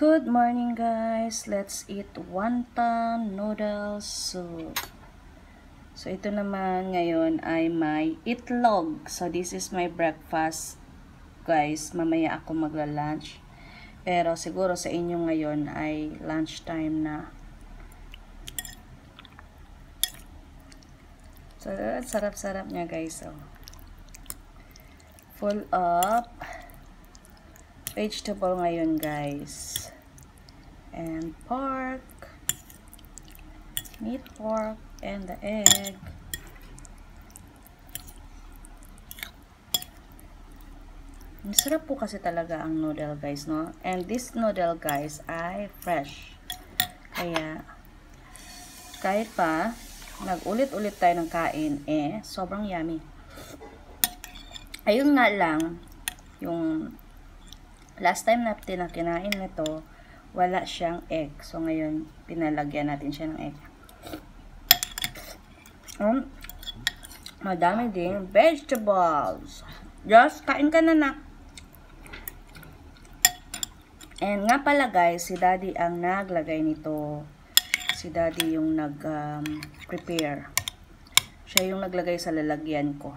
Good morning guys, let's eat wonton noodle soup. So ito naman ngayon ay may itlog. So this is my breakfast guys. Mamaya ako magla-lunch. Pero siguro sa inyo ngayon ay lunchtime na. So sarap-sarap niya guys. So, full of vegetable ngayon guys. And pork, meat pork, and the egg. Masarap po kasi talaga ang noodle guys, no? And this noodle guys ay fresh. Kaya kahit pa nag-ulit-ulit tayo ng kain, sobrang yummy. Ayun nga lang, yung last time na kinain nito, wala siyang egg. So, ngayon, pinalagyan natin siya ng egg. Madami din vegetables. Just, kain ka na na. And nga pala guys, si Daddy ang naglagay nito. Si Daddy yung nag-prepare. Siya yung naglagay sa lalagyan ko.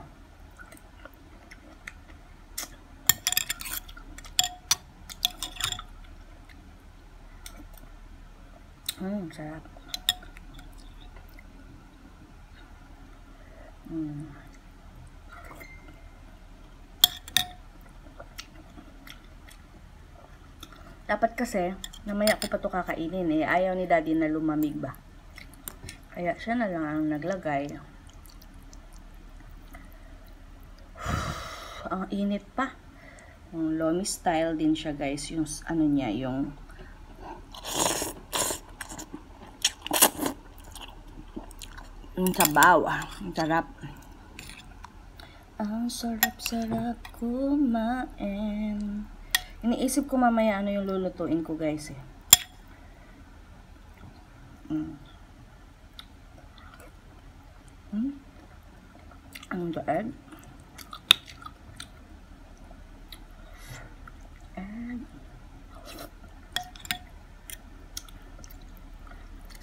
Sarap. Dapat kasi, namaya ko pa ito kakainin Ayaw ni Daddy na lumamig ba. Kaya siya na lang ang naglagay. Ang init pa. Yung lomi style din siya guys. Yung ano niya, yung sabaw. Ang sarap. Ang sarap-sarap kumain. Iniisip ko mamaya ano yung lulutuin ko guys Ang daad.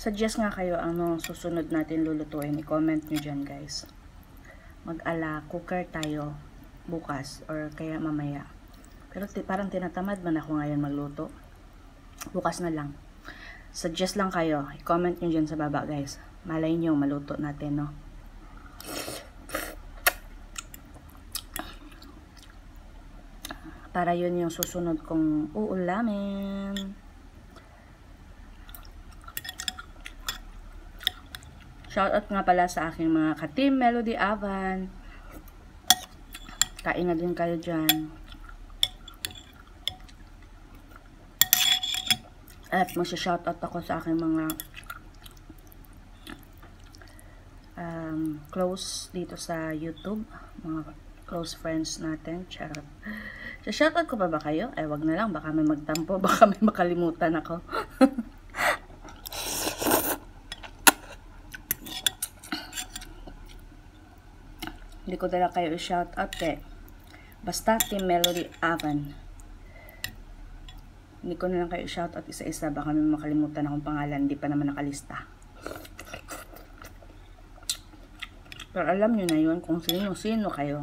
Suggest nga kayo ano susunod natin lulutuin. I-comment nyo dyan guys. Mag-ala cooker tayo bukas or kaya mamaya. Pero parang tinatamad man ako ngayon magluto. Bukas na lang. Suggest lang kayo. I-comment nyo dyan sa baba guys. Malay nyo maluto natin no. Para yun yung susunod kong uulamin. Shoutout nga pala sa aking mga ka-team Melody Avan. Kain na din kayo dyan. At magsa-shoutout ako sa aking mga close dito sa YouTube. Mga close friends natin. Charot. Shoutout ko pa ba kayo? Wag na lang. Baka may magtampo. Baka may makalimutan ako. Hindi ko talaga kayo i-shoutout Basta Team Melody Avan. Hindi ko na lang kayo i-shoutout isa-isa. Baka may makalimutan akong pangalan. Hindi pa naman nakalista. Pero alam nyo na yun kung sino-sino kayo.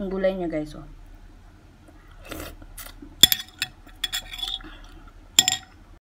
Ang gulay niya guys